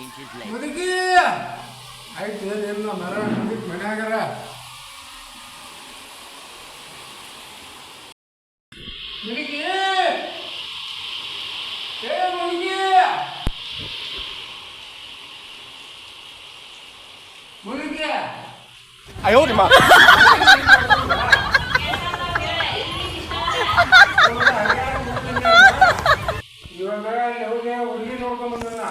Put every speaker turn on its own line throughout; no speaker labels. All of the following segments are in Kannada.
ಮುದುಕಿ ಆಯ್ತು ಏನಿಲ್ಲ ಮರ ಮುದುಕಿ ಮನ್ಯಾಗರ ಮುದುಕಿ ಏ ಮುದುಕಿ ಮುದುಕಿ
ಅಯ್ಯೋ ನಿಮ್ಮ
ಇವಾಗ ಯಾವಾಗ ಹುಡುಗಿ ನೋಡ್ಕೊಂಡ್ ಬಂದಲ್ಲ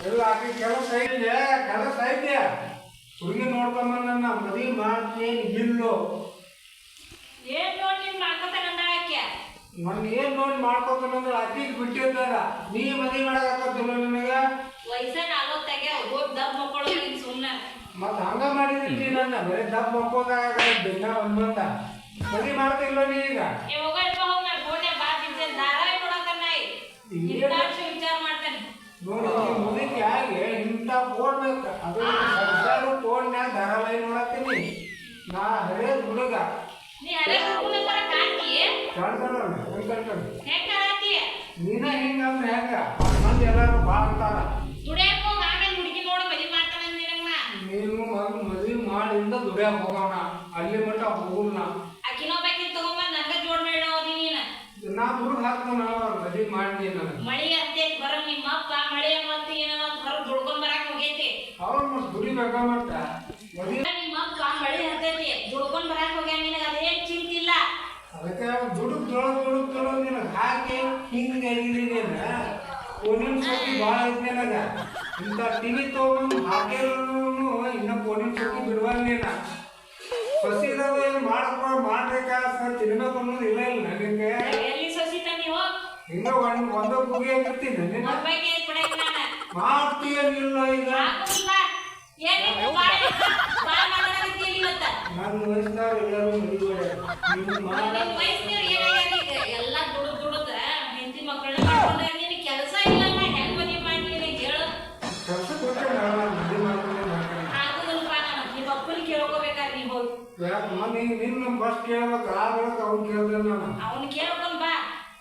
ಎಲ್ಲ ಆಕಿ ಕೆಲಸ ಐತೆ ಹುಡುಗಿ ನೋಡ್ಕೊಂಡ್ ಬಂದ ಮದುವೆ ಮಾಡ್ತೀನಿ ಇಲ್ಲೋ ನನ್ನ ಏನ್ ನೋಡಿ ಮಾಡ್ಕೋತಾನಂದ್ರೆ ಆಕಿಗೆ ಬಿಟ್ಟಿರ್ತಾರ ನೀ ಮದುವೆ ಮಾಡಕತ್ತಿಲ್ಲ ನನಗ ಮತ್ತ ಹಂಗ ಮಾಡಿದ್ರಿ ನನ್ನ ಬರೀ ದಪ್ಪ ಮಕ್ಕೋದಾಗ ದಿನ ಒಂದ್ ಬಂದ ಮದುವೆ ಮಾಡ್ತಿಲ್ಲ ನೀ ಈಗ ನೋಡಿ ಮುದುಕಿ ಆಗಿ ಇಂಥ ಫೋನ್ ಬೇಕು ಅದು ಸರ್ಕಾರ ಫೋನ್ಯಾಗ ಧಾರಾವಾಹಿ ನೋಡತ್ತೀನಿ ನಾ ಹರೇ ಹುಡುಗ ನೀನ ಹಿಂಗಂದ್ರೆ ಹೆಂಗ ಮಂದಿ ಎಲ್ಲಾರು ಬಾಳ ಅಂತಾರ ನೀನು ಮದ್ವಿ ಮಾಡಿಂದ ದುಡಿಯಾಕ ಹೋಗೋಣ ಅಲ್ಲಿ ಮಟ್ಟ ಹೋಗುಲ್ಲ ನಾ ದುಡ್ಡು ಹಾಕ್ತಾನ ಮದ್ವಿ ಮಾಡಿ ಅವ್ರ ಮತ್ ದುಡಿಬೇಕ ಮತ್ತ ಅದಕ್ಕೆ ದುಡುಕ್ ನಿನಗೆ ಹಾಕಿ ಹಿಂಗೆ ಫೋನಿನ ಸೋಕಿ ಭಾಳ ಐತಿ ನನಗ ಇಂಥ ಟಿವಿ ತಗೊಂಡು ಹಾಕಿರೋನು ಇನ್ನ ಫೋನಿನ ಸೋಕಿ ಬಿಡುವಲ್ಲ ನೀನ ಸಸಿದಾಗ ಏನು ಮಾಡ್ಬೇಕಾ ತಿನ್ಬೇಕು ಅನ್ನೋದು ಇಲ್ಲ ನನಗೆ ಹಿಂಗ ಒಂದ ಕೂಗಿ ಆಗಿರ್ತೀನಿ ಮಾಡ್ತೀಯನಿಲ್ಲ ಈಗ ನನ್ನ ವಯಸ್ಸಿನವ್ರು ಎಲ್ಲರೂ ಮದುವೆ ಕೆಲಸ ಕೊಟ್ಟೆ ಮದುವೆ ಮಾಡ್ಕೊಂಡು ನಿನ್ನ ಫಸ್ಟ್ ಕೇಳ್ಬೇಕು ಆ ಬೆಳಕ ಅವ್ನು ಕೇಳ್ದೆ ನಾನು
ಅವ್ನು ಕೇಳ್ಕೊಂಡ್ ಬಾ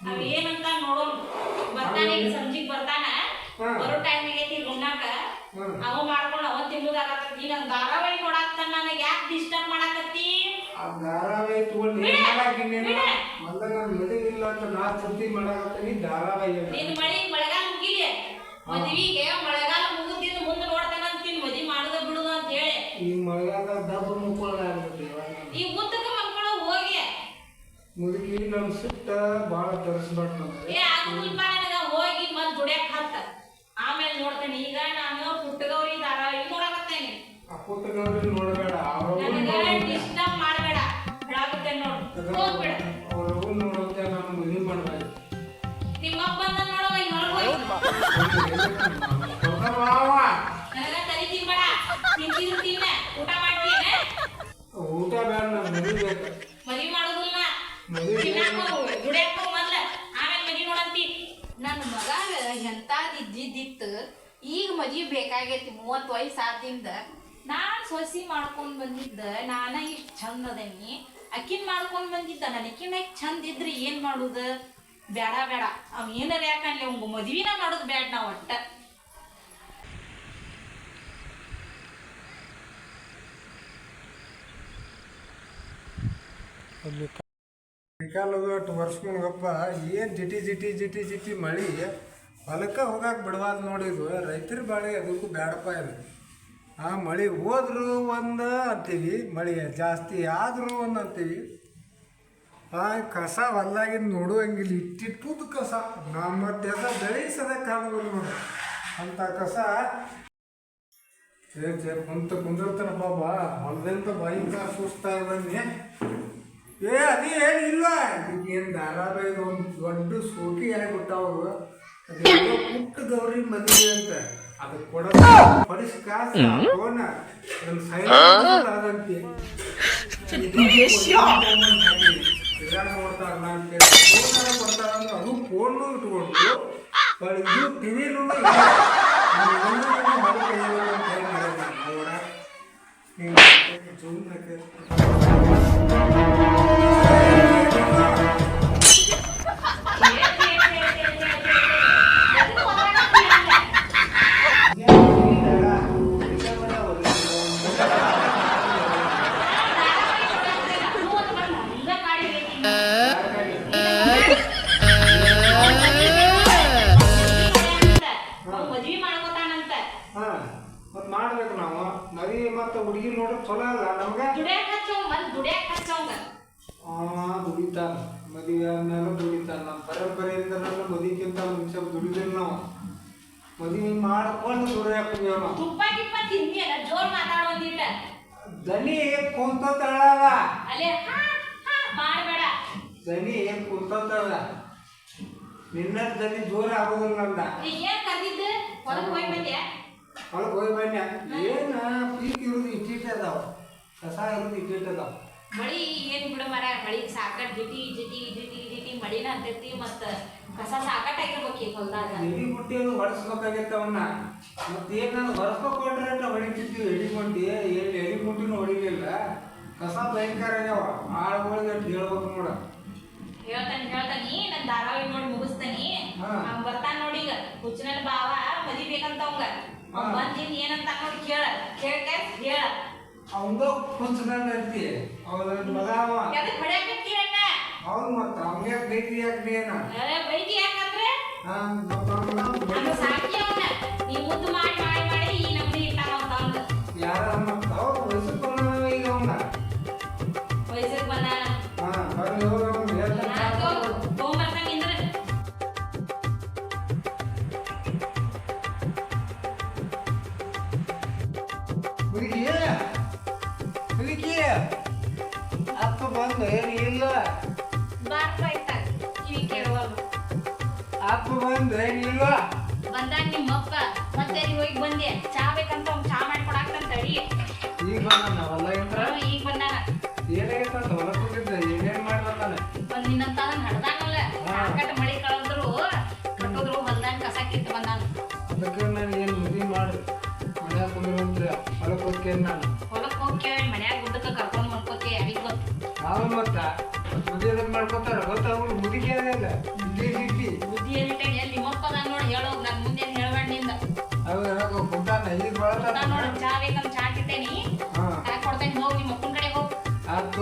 ಅವ್ ಏನಂತ ನೋಡೋಣ ಬರ್ತಾನೆ ಈಗ ಸಂಜಿಗ್ ಬರ್ತಾನ ಬರೋ ಟೈಮ್ ಆಗೈತಿ ಉಣ್ಣಾಕ ಅವ ಮಾಡ್ಕೊಂಡು ಅವ ತಿನ್ನುದಾಗತ್ತಿ ನಂಗೆ ಧಾರಾವಾಹಿ ಕೊಡಾಕ್ತಾನ ನನಗೆ ಯಾಕೆ ಡಿಸ್ಟರ್ಬ್ ಮಾಡಾಕತ್ತಿ
ಆ ಧಾರಾವಾಹಿ ತಗೊಂಡು ಏನ್ ಮಾಡಾಕಿನಿ ಮೊದಲ ನಾನು ಮದುವೆ ಇಲ್ಲ ಅಂತ ನಾ ಸುದ್ದಿ ಮಾಡಾಕತ್ತೀನಿ ಧಾರಾವಾಹಿ
ನಿನ್ ಮಳೆಗಾಲ ಮುಗಿಲಿ ಮದ್ವಿಗೆ ಮಳೆಗಾಲ ಮುಗಿದಿದ್ದು ಮುಂದೆ ನೋಡ್ತಾನ ಅಂತೀನಿ ಮದ್ವಿ ಮಾಡುದ ಬಿಡುದ ಅಂತ ಹೇಳಿ
ಈ ಮಳೆಗಾಲ ದಬ್ಬ ಮುಕ್ಕೊಳ್ಳಾಗ್ಬಿಟ್ಟು
ಈ ಉದ್ದಕ ಮನ್ಕೊಳ್ಳೋ ಹೋಗಿ
ಮುದುಕಿ ನಮ್ ಸಿಟ್ಟ ಭಾಳ ತರಿಸ್ಬಾರ್ದು ನಮ್ಗೆ
ಆಗುದಿಲ್ಪ ನನಗ ಹೋಗಿ ಮತ್ ದುಡ್ಯಾಕ ಹತ್ತ ಆಮೇಲೆ ನೋಡ್ತೇನೆ ಈಗ ನಾನು ಪುಟ್ಟಗೌರಿ ಧಾರಾವಾಹಿ ನೋಡಕತ್ತೇನೆ
ಆ ಪುಟ್ಟಗೌರಿ ನೋಡಬೇಡ
ಡಿಸ್ಟರ್ಬ್ ಮಾಡಬೇಡ ಹೇಳಾಕತ್ತೇನೆ ನೋಡು ಹೋಗ್ಬೇಡ
ಅವ್ರವ್ವ ನೋಡೋದೇ ನಾನು ಮದುವೆ ಮಾಡ್ಬೇಕು
ನಿಮ್ಮ ಅಪ್ಪ ಬಂದ ನೋಡುವ ಈಗ ನನಗ ತಲೆ ತಿನ್ಬೇಡ ತಿಂತಿದ್ರು ತಿನ್ನ ಊಟ ಮಾಡ್ತೀನಿ
ಊಟ ಬೇಡ ನಾನು ಮದುವೆ
ಮದ್ವಿ ಮಾಡೋದಿಲ್ಲ ದುಡ್ಯಾಕ ಮೊದ್ಲ ಆಮೇಲೆ ಮದ್ವಿ ನೋಡಂತಿ ನನ್ನ ಮಗಾಗ ಎಂತಾದ್ ಇದ್ದಿತ್ತು ಈಗ ಮದ್ವಿ ಬೇಕಾಗೈತಿ 30 ವಯಸ್ಸು ಆದಿಂದ ನಾನ್ ಸೊಸಿ ಮಾಡ್ಕೊಂಡ್ ಬಂದಿದ್ದ ನಾನ ಇಷ್ಟ ಚಂದ ಅದೇನಿ ಅಕ್ಕಿನ್ ಮಾಡ್ಕೊಂಡ್ ಬಂದಿದ್ದ ನನಕಿನ ಚಂದ ಇದ್ರಿ ಏನ್ ಮಾಡುದ ಬೇಡ ಅವ್ ಏನಾರ ಯಾಕಂದ್ರೆ ಅವಂಗ ಮದ್ವಿನ ಮಾಡೋದು ಬೇಡ ನಾವ್ ಒಟ್ಟ
ಕಾಲದ ಅಷ್ಟು ವರ್ಷಕೊಂಡ್ಗಪ್ಪ ಏನು ಜಿಟಿ ಮಳಿ ಹೊಲಕ್ಕೆ ಹೋಗಕ್ಕೆ ಬಿಡವಾದ ನೋಡಿದ್ವು ರೈತರ ಬಾಳೆ ಅದಕ್ಕೂ ಬೇಡಪ್ಪ ಇದು ಆ ಮಳೆ ಹೋದ್ರೂ ಒಂದು ಅಂತೀವಿ ಮಳೆ ಜಾಸ್ತಿ ಆದರೂ ಒಂದು ಅಂತೀವಿ ಆ ಕಸ ಹೊಲ್ದಾಗಿನ ನೋಡುವಂಗಿಲ್ಲ ಇಟ್ಟಿಟ್ಟುದು ಕಸ ನಮ್ಮ ಎಲ್ಲ ಬೆಳೆಸದ ಕಾಣೋದಿಲ್ಲ ನೋಡಿ ಅಂಥ ಕಸ ಕುಂದಿರ್ತಾನ ಬಾಬಾ ಹೊಲದಿಂದ ಭಯಂಕರ ಸುಸ್ತಾಗಿ ಬನ್ನಿ ಅದೇ ಏನಿಲ್ಲ ಈಗೇನು ಧಾರಾವಾಹಿದು ಒಂದು ದೊಡ್ಡ ಸೋಕಿ ಆಗಿಬಿಟ್ಟವರು ಅದೇನೋ ಪುಟ್ಟ ಗೌರಿ ಮದುವೆ ಅಂತ ಅದಕ್ಕೆ ಕೊಡೋದು ಪಡಿಸಿ ಕಾಸು ಫೋನ ನನ್ನ ಸೈಲೆಂಟ್ ಅದಂತೆ ನೋಡ್ತಾರಲ್ಲ ಅಂತೇಳಿ ಫೋನ್ ಕೊಡ್ತಾರಂದ್ರೆ ಅದು ಫೋನು ಇಟ್ಕೊಂಡು ಇದು ಟಿವಿನೂ ದುಡಿತಾನ, ಮದುವೆ ಆದ್ಮೇಲೆ ದುಡಿತಾನ. ನಮ್ಮ ಪರಂಪರೆಯಿಂದ ಮದುವೆಗಿಂತ ಮುಂಚೆ ದುಡಿದಿಲ್ಲ ನಾವು. ಮದುವೆ ಮಾಡ್ಕೊಂಡು ದುಡಿಯಾಕಿದ್ದೇವೆ ನಾವು.
ತುಪ್ಪ ಗಿಪ್ಪ ತಿಂದಿಯಲ್ಲ, ಜೋರ್ ಮಾತಾಡೋದಿಲ್ಲ.
ದನಿ ಕುಂತಳವ,
ಅಲ್ಲೇ ಮಾಡಬೇಡ.
ದನಿ ಕುಂತದ, ನಿನ್ನ ದನಿ ಜೋರ ಆಗೋದಿಲ್ಲ ನಂದ.
ಏನ್ ಕರ್ದಿದ್ದು? ಹೊರಗೆ ಹೋಗಿ ಬಂದ್ಯಾ?
ಹೊಳಗೆ ಹೋಗಿ ಬನ್ನಿ. ಏನು ಪೀಕ್ ಇರೋದು ಇಟ್ಟಿಟ್ಟು ಅದಾವ, ಕಸ ಇರೋದು ಇಟ್ಟಿಟ್ಟು ಅದಾವ.
ಮಳಿ ಏನ್ ಬಿಡ ಮರ, ಮಳಿ ಸಾಕಟ್ ಜಿಟಿ ಜಿಟಿ ಜಿಟಿ ಜಿಟಿ ಮಳಿನ ಅಂತೈತಿ. ಮತ್ತ ಕಸ ಸಾಕಟ್ ಆಗಿರ್ಬೇಕು ಈಗ ಹೊಲ್ದಾಗ.
ಎಡಿ ಮುಟ್ಟಿ ಅದು ಹೊಡೆಸ್ಬೇಕಾಗೈತೆ ಅವನ್ನ. ಮತ್ತೇನು ನಾನು ಹೊರಸ್ಕೊಂಡ್ರೆ ಹೊಡಿತಿದ್ವಿ ಎಡಿ ಮುಟ್ಟಿ, ಎಲ್ಲಿ ಎಡಿ ಮುಟ್ಟಿನೂ ಹೊಡಿಲಿಲ್ಲ. ಕಸ ಭಯಂಕರ ಆಗ್ಯಾವ. ಆಳುಗಳಿಗೆ ಅಂತ ಹೇಳ್ಬೇಕು ನೋಡ.
ಹೇಳ್ತಾನಿ ನನ್ ಧಾರಾವಾಹಿ ನೋಡಿ ಮುಗಿಸ್ತಾನಿ. ಅವ್ನ್ ಬರ್ತಾನ ನೋಡಿ ಈಗ ಹುಚ್ಚನಲ್ಲಿ ಬಾವ ಮದಿ ಬೇಕಂತ ಅವಂಗ. ಬಂದಿನ್ ಏನಂತ ನೋಡಿ ಕೇಳ ಹೇಳ.
ಅವಂಗ ಕುಂಚ್ಕೊಂಡ್ ಐತಿ ಅವ್ರ ಮಗ ಅವ.
ಅದಕ್ಕೆ ಹೊಡ್ಯಾಕತ್ತಿ ಅಣ್ಣ.
ಅವ್ನು ಮತ್ತ ಅವ್ನಿಗೆ ಬೈತಿ ಯಾಕೆ ಏನ
ಬೈತಿ ಯಾಕಂದ್ರೆ ನಾನು ಸಾಕಿ ಅವನ ನೀ ಮುದ್ದು ಮಾಡಿ ಮಾಡಿ ಮಾಡಿ ಈ ನಮ್ನಿ ಇಟ್ಟಾನ ಅಂತ ಅಂದ.
ಯಾರ ಮತ್ತ ಅವ್ರು ವಯಸ್ಸಿಗೆ ಬಂದ ಈಗ ಅವನ
ವಯಸ್ಸಿಗೆ ಬಂದಾನ.
ಬರ್ಲಿ ಹೋಗ ಅವ್ನು ಹೇಳ್ತಾನೆ.
ತೊಗೊಂಬರ್ತಾನ ಇಂದ್ರ.
ಅಪ್ಪ ಬಂದು ಏನು ಇಲ್ಲ. ಅಪ್ಪ ಬಂದು ಏನು ಇಲ್ಲ.
ಬಂದಾಗ ನಿಮ್ಮ ಅಪ್ಪ ಮತ್ತೆ ಹೋಗಿ ಬಂದೆ ಚಾ ಬೇಕಂತ ಅವ್ನು ಚಾ ಮಾಡ್ಕೊಡಾಕ್ತಂತ ತಡಿ.
ಈಗ ಬಂದ ಹೊಲ ಇಂದ್ರ
ಈಗ ಬಂದಾನ.
ಏನಾಗೈತಂತ ಹೊಲ ಕೂತಿದ್ದ ಏನೇನ್ ಮಾಡ್ಲತ್ತಾನೆ.
ನಿನ್ನಂತ ಹಡ್ದಾನಲ್ಲ ಸಾಕಟ್ ಮಳಿ ಕಳೆದ್ರು ಕಟ್ಟೋದ್ರು ಹೊಲ್ದಾಗ ಕಸ ಕಿತ್ತು ಬಂದಾನ.
ಅದಕ್ಕೆ ನಾನು ಏನು ಮದುವೆ ಮಾಡಿ ಮನ್ಯಾಗ ಕುಂದ್ರಂದ್ರೆ ಹೊಲಕ್ಕೆ ಹೋಗ್ತೇನೆ ನಾನು.
ಹೊಲಕ್ಕೆ ಹೋಗ್ತೇವೆ ಮನ್ಯಾಗ ಗುಡ್ಡಕ್ಕೆ ಕರ್ಕೊಂಡು ಮಾಡ್ಕೋತಿ ಯಾರಿಗೆ ಗೊತ್ತು.
ನಾವು ಮತ್ತ ಮದುವೆ ಮಾಡ್ಕೋತಾರ ಗೊತ್ತಾಗ ಮುದುಕಿ ಅಲ್ಲ ಇಡ್ಲಿ
ಬುದ್ಧಿ ಏನಿಟ್ಟೆ ಎಲ್ಲಿ ನಿಮ್ಮಪ್ಪ ನಾನು ನೋಡಿ ಹೇಳೋ ನನ್ನ ಮುಂದೆ ಹೇಳ್ಬೇಡ ನಿಂದ.
ಅವು ಹೇಳಕ್ ಕುಂತಾನ ಈಗ ಬಳಸ್ತಾನ.
ನಾನು ನೋಡಿ ಚಾ ಬೇಕಂತ ಚಾ ಕಿತ್ತೇನಿ ಕೊಡ್ತೇನೆ ಹೋಗಿ ನಿಮ್ಮ ಅಪ್ಪನ ಕಡೆ ಹೋಗಿ.
ಆತು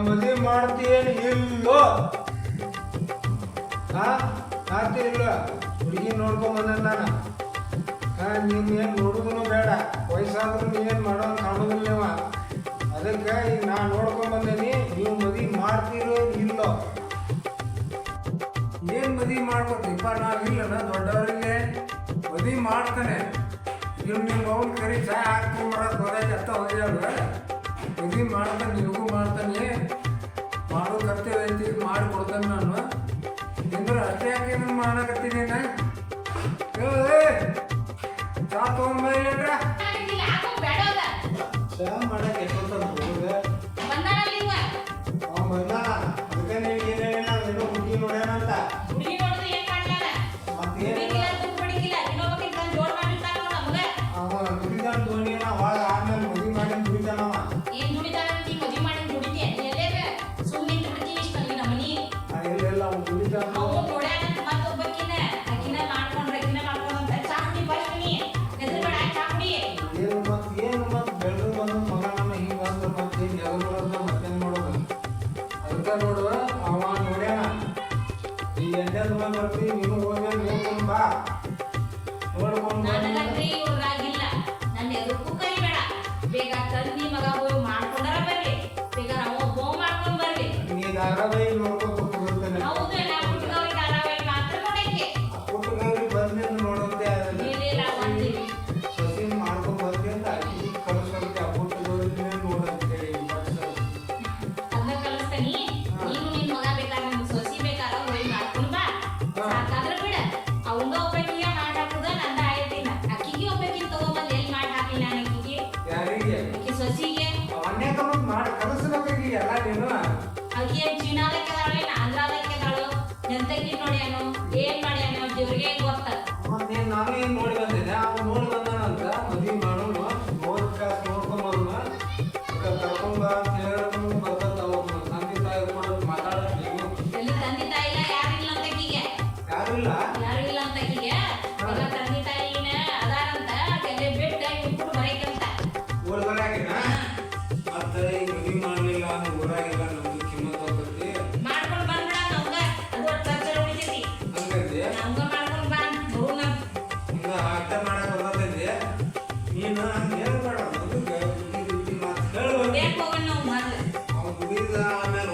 ಮದುವೆ ಮಾಡ್ತೀಯೇನು ಇಲ್ಲೋ? ಆತು ಇಲ್ಲ ಹುಡುಗಿ ನೋಡ್ಕೊಂಬಂದ ನಾನು. ನೀವೇನು ನೋಡುದೂ ಬೇಡ, ವಯಸ್ಸಾದ್ರೂ ನೀವೇನು ಮಾಡೋದು ಕಾಣೋದಿಲ್ಲ ನೀವ. ಅದಕ್ಕೆ ಈಗ ನಾನು ನೋಡ್ಕೊಂಬಂದೇನಿ. ನೀವು ಮದುವೆ ಮಾಡ್ತೀರೋ ಇಲ್ಲೋ? ಏನು ಮದುವೆ ಮಾಡ್ಕೊತೀಪ್ಪ? ನಾವಿಲ್ಲನ ದೊಡ್ಡವರಿಗೆ ಮದುವೆ ಮಾಡ್ತಾನೆ. ನೀವು ನಿಮ್ಮ ಅವ್ನ ಕರಿ ಚಾ ಹಾಕ್ಕೊಂಬರೋದು ಹೋದಾಗೆ ಅತ್ತ ಹೋಗ್ಯಾಳ. ಮದುವೆ ಮಾಡ್ತಾನೆ, ನಿನಗೂ ಮಾಡ್ತಾನೆ. ಮಾಡೋ ಕರ್ತವ್ಯ ಐತಿ, ಮಾಡಿ ಕೊಡ್ತಾನೆ ನಾನು. ನಿಂದ್ರೆ ಅಷ್ಟೇ ಯಾಕೆ ಏನು ಮಾಡಕತ್ತೀನಿ ನಾ? ಚಾ ತೊಗೊಂಬ ಹೇಳ್ರ. ಚಾ ಮಾಡಕ್ಕೆ ಎಷ್ಟೊತ್ತ ಹೋಗ
ಬಂದಾನಲ್ಲ ಇವ.
ಅವ ಬಂದಾನ. ಅದಕ್ಕೆ ನೀವು ಏನು ಹೇಳಿ ನಾವು ಏನೋ ಹುಡುಗಿ ನೋಡ್ಯಾನಂತ.
ಹುಡುಗಿ ನೋಡಿದ್ರೆ ಏನ್ ಮಾಡ್ಲಾನ?
ಮತ್ತೇನು
ಬಡಿಗಿಲ್ಲ ಇನ್ನೊಬ್ಬಕ್ಕಿಂತ ಜೋರ್ ಮಾಡಿರ್ತಾನ ನಮ್ಗೆ.
ಅವ ದುಡಿದಾನ ತಗೊಂಡಿ ಅವಾಗ ಆದ್ಮೇಲೆ ಮದುವೆ ಮಾಡಿ ದುಡಿತಾನವ.
ಏನ್ ದುಡಿತಾನ ನೀ ಮದುವೆ ಮಾಡಿ ದುಡಿತೀಯ ಎಲ್ಲೇ ಸುಮ್ಮನೆ ದುಡಿತೀವಿ ಇಷ್ಟ ಈ ನಮ್ಮನಿ.
ಎಲ್ಲ ಅವ್ನು ದುಡಿತಾನ.
ಅವ್ನು ನೋಡ್ಯಾನ ಮತ್ತೊಬ್ಬಕ್ಕಿನ ಅಕ್ಕಿನ ಮಾಡ್ಕೊಂಡ್ರೆ ಅಕ್ಕಿನ ಮಾಡ್ಕೊಂಡಂತ ಚಾ ಕುಡಿ ಫಸ್ಟ್ ನೀ ಹೆದರ್ಬೇಡ ಚಾ ಕುಡಿ.
ಏನು ಮತ್ತೆ ಬೆಳೆದು ಬಂದು ಮಗ ನಮ್ಮ ಹಿಂಗೆ ಬಂದು ಮತ್ತೆ ಎದು ಬರೋದು ಮತ್ತೇನು ಮಾಡೋದು. ಅದಕ್ಕೆ ನೋಡು ಅವ ನೋಡ್ಯಾನ. ಈ ಎಂಟೆಂದು ಮಂದಿ ಬರ್ತೀವಿ, ನೀನು ಹೋಗ್ಬೇಕು ನೋಡ್ಕೊಂಡು ಬಾ. ನೋಡ್ಕೊಂಡು
ನನಗಂದ್ರೆ ಇವ್ರಾಗಿಲ್ಲ. ನನ್ನ ಎದಕ್ಕೂ ಕರಿಬೇಡ. ಬೇಗ ತಂದಿ ಮಗ ಹೋಗಿ ಮಾಡ್ಕೊಂಡಾರ ಬರ್ಲಿ, ಬೇಗ ನಾವು ಒಬ್ಬ ಮಾಡ್ಕೊಂಡ್ ಬರ್ಲಿ.
ನೀ ಧಾರಾವಾಹಿ ನೋಡ್ಕೊಂಡು ಹೋಗ್ತಾನೆ.
ಹೌದು ನಾ ಹುಡುಗವ್ರಿಗೆ ಧಾರಾವಾಹಿ ಮಾತ್ರ ನೋಡಕ್ಕೆ
ಪುಟ್ಟಗವ್ರಿಗೆ ಬಂದು ನೋಡೋದೇ
ಇಲ್ಲ ಬಂದಿವಿ.
ಸೊಸಿನ ಮಾಡ್ಕೊಂಡು ಬರ್ತೀವಿ ಅಂತ ಅಕ್ಕಿ ಕಳಿಸೋದಕ್ಕೆ ಆ ಪುಟ್ಟಗವ್ರಿಗೆ ನೋಡೋಂತೇಳಿ
ಅದನ್ನ ಕಲಿಸ್ತಾನಿ. ನೀನು ನಿನ್ ಮಗ ಬೇಕಾದ್ರೆ ನಮ್ಗೆ ಸೊಸಿ ಬೇಕಾದ್ರೆ ಹೋಗಿ ಮಾಡ್ಕೊಂಡ್ ಬಾ. ಸಾಕಾದ್ರೆ ಬಿಡ. ಅವಂಗ ಒಬ್ಬಕಿಗೆ ಮಾಡಿ ಹಾಕುದ ನಂದ ಆಯ್ತಿಲ್ಲ. ಅಕ್ಕಿಗೆ ಒಬ್ಬಕಿಗೆ ತಗೊಂಬಂದ್ ಎಲ್ಲಿ ಮಾಡಿ ಹಾಕಿಲ್ಲ ನಾನು ಅಕ್ಕಿಗೆ.
ಯಾರಿಗೆ
ಅಕ್ಕಿ ಸೊಸಿಗೆ
ಅವನ್ನೇ ಕಮ್ಮಿ ಮಾಡಿ ಕಲಿಸ್ಬೇಕಾಗಿ ಎಲ್ಲ ನೀನು.
ಅಕ್ಕಿ ಚೀನಾದಕ್ಕೆ ಅದಾಳು ಆಂಧ್ರದಕ್ಕೆ ಅದಾಳು ಎಂತಕ್ಕೆ ನೋಡ್ಯಾನು ಏನ್ ಮಾಡ್ಯಾನು ದೇವ್ರಿಗೆ ಗೊತ್ತ.
ಮತ್ತೆ ನಾನು ಏನು ನೋಡಿ ಬಂದಿದ್ದೆ. ಅವ್ನು ನೋಡಿ ಬಂದಾನಂತ ಮದುವೆ ಮಾಡೋನು ನೋಡ್ಕೊಂಬರೋನು ಕರ್ಕೊಂಬ ಅಂತ ಹೇಳ್ಕೊಂಡು ಬರ್ತಂತ. ಅವ್ರು ತಂದೆ ತಾಯಿ ಕೂಡ ಮಾತಾಡೋದು ನೀವು
ಎಲ್ಲಿ ತಂದೆ ತಾಯಿ ಇಲ್ಲ ಯಾರು ಇಲ್ಲ ಅಂತ ಅಕ್ಕಿಗೆ.
ಯಾರು ಇಲ್ಲ
ಅಂತ ಅಕ್ಕಿಗೆ ಎಲ್ಲ ತಂದೆ ತಾಯಿನ ಅದಾರಂತ ಕೆಲೆ ಬಿಟ್ಟು ಇಬ್ಬರು ಬರೈಕಂತ.
ಊರ್ಗಳಾಗಿನ ಮತ್ತೆ ಈಗ ಮದುವೆ ಮಾಡಲಿಲ್ಲ ಅಂದ್ರೆ ಊರಾಗಿಲ್ಲ ನಮ್ದು ಕಿಮ್ಮತ್ ಹೋಗ್ತೈತಿ.
ಮಾಡ್ಕೊಂಡ್ ಬಂದ್ಬಿಡ ನಮ್ಗ ಅದು ಒಟ್ಟು ಖರ್ಚು ಉಳಿತೈತಿ.
ಹಂಗೈತಿ
ನಮ್ಗ ಮಾಡ್ಕೊಂಡ್ ಬಾ ಬರು ನಮ್
ಹಿಂಗ ಆಟ ಮಾಡಕ್ ಬರ್ತೈತಿ. ನೀನು ಹಂಗೆ ಹೇಳ್ಬೇಡ. ಮದುವೆ ಮಾತು ಹೇಳ್ಬೇಕು.
ಬೇಕ್ ಹೋಗೋಣ ನಾವು ಮೊದ್ಲು.
ಅವ್ನು ದುಡಿದ ಆಮೇಲೆ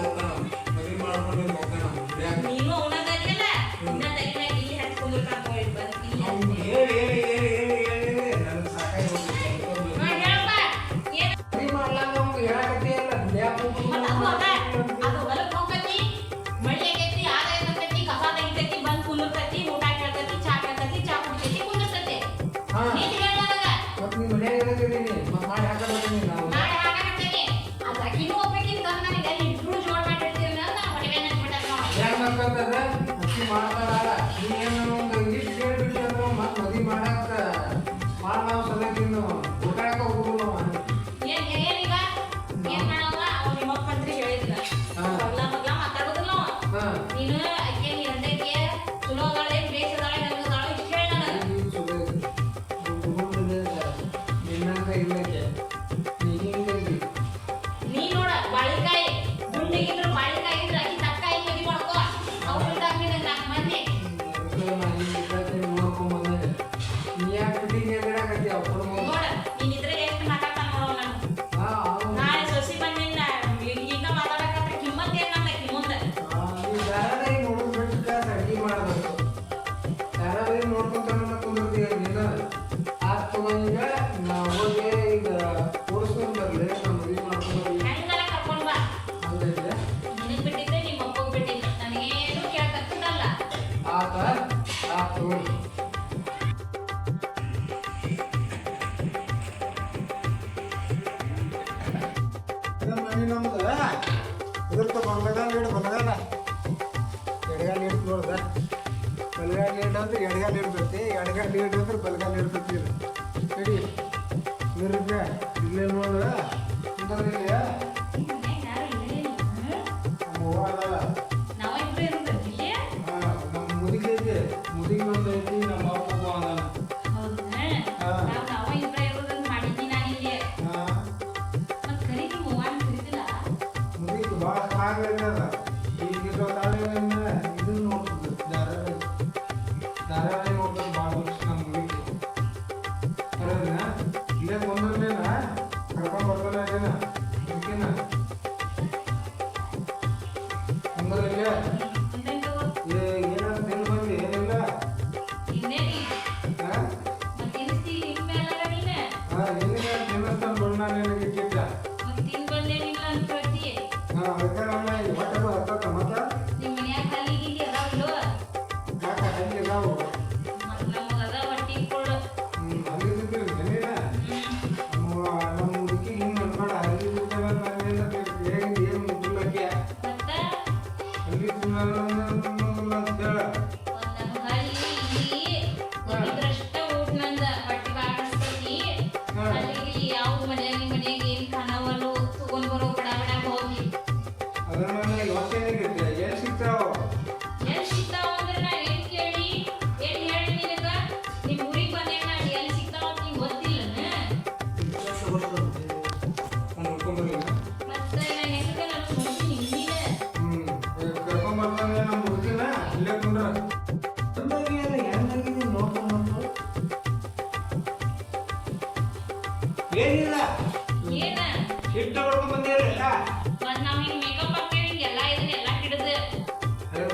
ನೀ ನಮ್ದು ಇದ್ರದ್ದು ಬಲಗಾಲ ಇಡು ಬಲಗಾಲ ಎಡಗಾಲ ಇಟ್ಟು ನೋಡ್ದ ಬಲಗಾಲ ಇಡಂದ್ರೆ ಎಡಗಾಲ ಇರ್ತೈತಿ ಎಡಗಾಲ ಇಡಂದ್ರೆ ಬಲಗಾಲ ಇರ್ತೈತಿ ಇದು ಸರಿ ಇದ್ರದ್ದೆ ಇಲ್ಲೇ ನೋಡ್ದ ಇಂಥದ್ರಲ್ಲಿ ನಮ್ಮ ಹೂವ ಅದಲ್ಲ ನಮ್ಮ ಮುದುಗಿ ಐತಿ ಮುದುಗಿ ಒಂದು ಐತಿ ನಮ್ಮ ಅಪ್ಪ ಅದಾನ ಮುದುಗಿ ಭಾಳ ಸಾಗದ ಈಗ ಇದನ್ನ ನೋಡ್ತದೆ ಧಾರಾವಾಹಿ ನೋಡ್ತದೆ ಭಾಳ ವರ್ಷ ನಮ್ಮ ಮುದುಗಿ ಅರದನ ಇಲ್ಲೇ ಬಂದ್ಮೇನ ಕರ್ಕೊಂಡು ಬರ್ತಾನೆ ಅದನ್ನ ಮುದುಕಿನ ಅಂದ್ರಲ್ಲಿ ಏನಂತ ತಿಂದು ಬಂದು ಏನಿಲ್ಲ ನಿನಗೆ ದೇವಸ್ಥಾನ ಬಣ್ಣ ನಿನಗೆ ಇಟ್ಟಿದ್ದ ಅದಕ್ಕೆ ಹೊಟ್ಟೆಗೂ ಹತ್ತತ್ತ ಮತ್ತೆ ಯಾಕ ಹಂಗೆ ನಾವು ಅಲ್ಲಿದ್ದಿಲ್ಲ ಜಮೀನ ನಮ್ಮ ಹುಡುಕಿ ಹಿಂಗೆ ಅನ್ಬೇಡ ಅಲ್ಲಿದ್ದ ಹೇಗೆ ಏನು ಮುಗಿಲಕ್ಕೆ ಅಲ್ಲಿ ಅಂತ ಹೇಳ ಅದನ್ನ ಯೋಚನೆಗಿರುತ್ತೆ ಎಲ್ಲಿ ಸಿಗ್ತಾವ ನೋಡ್ಕೊಂಡ್ಬರ್ಲಿಲ್ಲ ಕರ್ಕೊಂಡ್ಬರ್ತಾನೆ ನಮ್ಮ ಹುಡುಗಿನ ಇಲ್ಲೇ ಕುಂದ್ರ ಏನಿಲ್ಲ ಹಿಟ್ಟು ಹೊಡ್ಕೊಂಡ್ ಬಂದಿರಲಿಲ್ಲ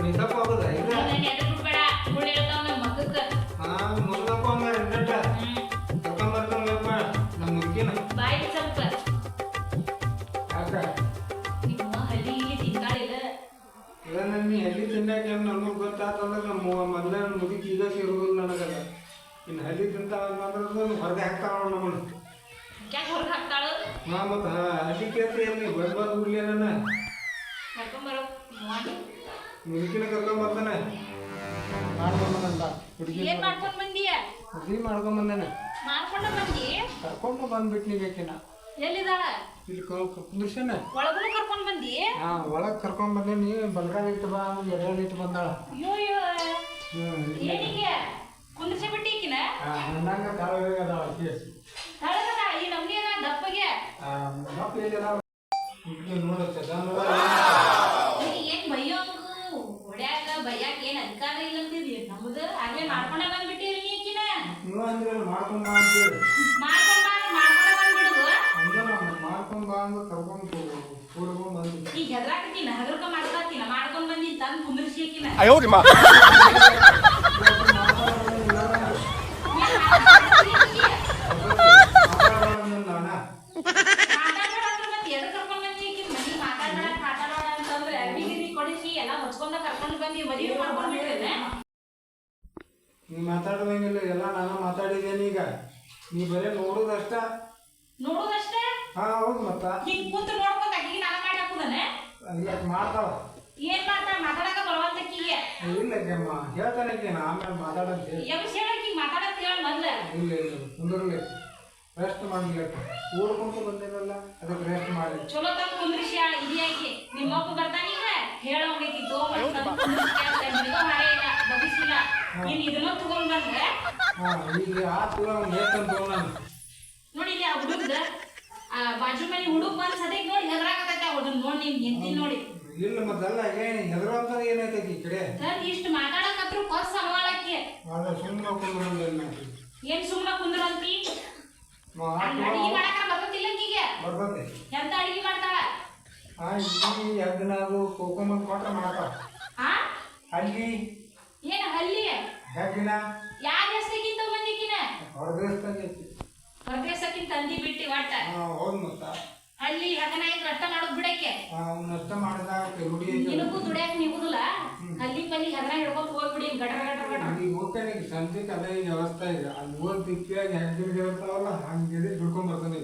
ಮೇಕಪ್ ಆಗೋದ ಇಲ್ಲ ಮುರ್ದಪ್ಪ ಅಂದ್ರೆ ಇನ್ನಟ್ಟ ಕರ್ಕೊಂಡ್ಬರ್ತಾನಪ್ಪ ನಮ್ಮ ಹುಡುಗಿನ ಯಾಕ ನೀ ಹಳ್ಳಿ ತಿನ್ನಾಕ ನಮಗೆ ಗೊತ್ತಾತಂದ್ರೆ ನಮ್ಮ ಮೊದಲೇ ಮುದುಕಿ ಈಗ ಇರೋದಿಲ್ಲ ನನಗಲ್ಲ ಇನ್ನು ಹಳ್ಳಿ ತಿಂತಾವಂದ್ರೆ ಹೊರಗೆ ಹಾಕ್ತಾವ ನಮ್ಮನ್ನು ಮತ್ತು ಹಳ್ಳಿ ಕೇಳ್ತಿ ಎಲ್ಲಿ ಬರ್ಬಾರ್ದು ಹುಡ್ಲಿ ನನ್ನ ಮುದುಕಿನ ಕರ್ಕೊಂಬರ್ತಾನೆ ಮಾಡ್ಕೊಂಬಂದ ಹುಡುಗಿ ಮದ್ವಿ ಮಾಡ್ಕೊಂಬಂದಾನೆ ಕರ್ಕೊಂಡು ಬಂದ್ಬಿಟ್ಟು ನೀಬೇಕಿನ
ಎಲ್ಲಿದಾಳ
ಇಲ್ಲಿ ಕುಂದ್ರಸೇನ
ಒಳಗೂ ಕರ್ಕೊಂಡ್ ಬಂದಿ
ಒಳಗೆ ಕರ್ಕೊಂಡ್ ಬಂದೇನಿ ಬಲಗಾಲ ಇಟ್ಟು ಬಾ ಎಡಗಾಲ ಇಟ್ಟು ಬಂದಾಳ
ಏನಿಗೆ ಕುಂದ್ರಿಸಿ ಬಿಟ್ಟಿಕಿನ
ಹಣ್ಣಂಗ ಕಾಲದಾಳ
ತಳಗದ ಈ ನಮ್ಗೆ ದಪ್ಪಗೆ
ನೋಡುತ್ತೆ
ಏನ್ ಬೈಯೋಂಗು ಹೊಡ್ಯಾಕ ಬೈಯಾಕ ಏನ್ ಅಧಿಕಾರ ಇಲ್ಲ ಅಂತಿದ್ವಿ ನಮ್ದು ಆಗ್ಲೇ ಮಾಡ್ಕೊಂಡ ಬಂದ್ಬಿಟ್ಟಿರಿ ನೀಕಿನ
ನೀವು ಅಂದ್ರೆ ಮಾಡ್ಕೊಂಡ್ ಬಾ ಅಂತೇಳಿ
ಮಾಡ್ಕೊಂಡ ಬಂದ್ಬಿಡುದು
ಮಾಡ್ಕೊಂಡ್ ಬಾ ಅಂದ್ರೆ ಕರ್ಕೊಂಡು ಕೂಡ್ಕೊಂಡ್ ಬಂದ್ಬಿಟ್ಟು
ಈಗ ಹೆದ್ರಾಕತಿನ ಹಗರ್ಕ ಮಾಡ್ಕೊಂಡ್ ಬಂದಿ ತಂದ್ ಕುಂದ್ರಿಸಿಕಿನ
ಅಯ್ಯೋ ನಿಮ್ಮ
ನೀ ಮಾತಾಡ್ದಂಗಿಲ್ಲ ಎಲ್ಲ ನಾನು ಮಾತಾಡಿದ್ದೇನೆ ಈಗ ನೀ ಬರೀ ನೋಡುದಷ್ಟ ಹಾ ಹೌದು ಮತ್ತ ಇಲ್ಲ ಮಾಡ್ತಾವ
ಏನ್ ಮಾಡ್ತಾಳ ಮಾತಾಡಕ ಬರವಲ್ತಕ್ಕಿಗೆ
ಇಲ್ಲ ಕೆಮ್ಮ ಹೇಳ್ತಾನೆ ಆಮೇಲೆ ಮಾತಾಡಂತ ಹೇಳಿ
ಮಾತಾಡಕ್ ಹೇಳ ಮೊದ್ಲ
ಇಲ್ಲ ಇಲ್ಲ ಕುಂದ್ರಲಿ ರೆಸ್ಟ್ ಮಾಡ್ಲಿ ಓಡ್ಕೊಂತ ಬಂದೇನಲ್ಲ ಅದಕ್ಕೆ ರೆಸ್ಟ್ ಮಾಡಿ
ಚಲೋ ತಂದು ಕುಂದ್ರಿಸಿ ಇದಿಯಾಗಿ ನಿಮ್ಮಪ್ಪ ಬರ್ತಾನೀಗ ಹೇಳೋಬೇಕಿತ್ತು ಬದಿಸಿಲ್ಲ ನೀನ್ ಇದನ್ನ ತಗೊಂಡ್ ಬಂದ್ರೆ
ಈಗ ಆತು ಬೇಕಂತ ನಾನು
ನೋಡಿ ಇಲ್ಲಿ ಆ ಹುಡುಗ್ದ ಬಾಜು ಮನೆ ಹುಡುಗ ಬಂದ್ ಸದ್ಯಕ್ಕೆ ನೋಡಿ ಹೆದರಾಕತೈತೆ ಅದನ್ನ ನೋಡಿ ನಿಮ್ ಹೆಂಡತಿ ನೋಡಿ
ಇಲ್ಲ ಮತ್ತಲ್ಲ ಏನ್ ಹೆದರುವಂತ ಏನೈತೈತಿ ಈ ಕಡೆ
ಇಷ್ಟು ಮಾತಾಡಕತ್ರು ಹೊಸ ಸವಾಳಕ್ಕೆ
ಸುಮ್ಮನೆ ಕುಂದ್ರಲ್ಲ
ಏನ್ ಸುಮ್ಮನೆ ಕುಂದ್ರಂತಿ ಅಡಿಗೆ ಮಾಡಕ ಬರ್ತತಿಲ್ಲ ಈಗೆ
ಬರ್ತೈತಿ
ಎಂತ ಅಡಿಗೆ ಮಾಡ್ತಾಳ
ಈ ಎದ್ದನ ಅದು ಕೋಕೊಂಬಂದ್ ಕೊಟ್ರೆ ಮಾಡ್ತಾವ ಅಲ್ಲಿ
ಏನ ಹಲ್ಲಿ
ಹೆಗ್ಗಿನ
ಯಾವ ದೇಶಕ್ಕಿಂತ ಬಂದಿಕ್ಕಿನ
ಹೊರದೇಶಕ್ಕಿಂತ
ತಂದಿ ಬಿಟ್ಟಿ ಒಟ್ಟ
ಹೌದು ಮತ್ತ
ಅಲ್ಲಿ ಹಗನ ಇದ್ರೆ ಅಷ್ಟ ಮಾಡೋದ್ ಬಿಡಕ್ಕೆ
ನಷ್ಟ ಮಾಡಿದಾಗ ರೂಢಿ
ನಿನಗೂ ದುಡಿಯಾಕ ನಿಗುದಿಲ್ಲ ಅಲ್ಲಿ ಪಲ್ಲಿ ಹಗನ ಹಿಡ್ಕೊತ ಹೋಗ್ಬಿಡಿ ಗಟರ ಗಟರ ಗಟರ
ಈಗ ಹೋಗ್ತಾನೆ ಸಂತೆಗೆ ಅದೇ ವ್ಯವಸ್ಥೆ ಇದೆ ಅಲ್ಲಿ ಹೋಗಿ ದಿಕ್ಕಿಯಾಗಿ ಹೆಗ್ಗಿನ ಇರ್ತಾವಲ್ಲ ಹಂಗೆ ಹಿಡ್ಕೊಂಡ್ ಬರ್ತಾನೆ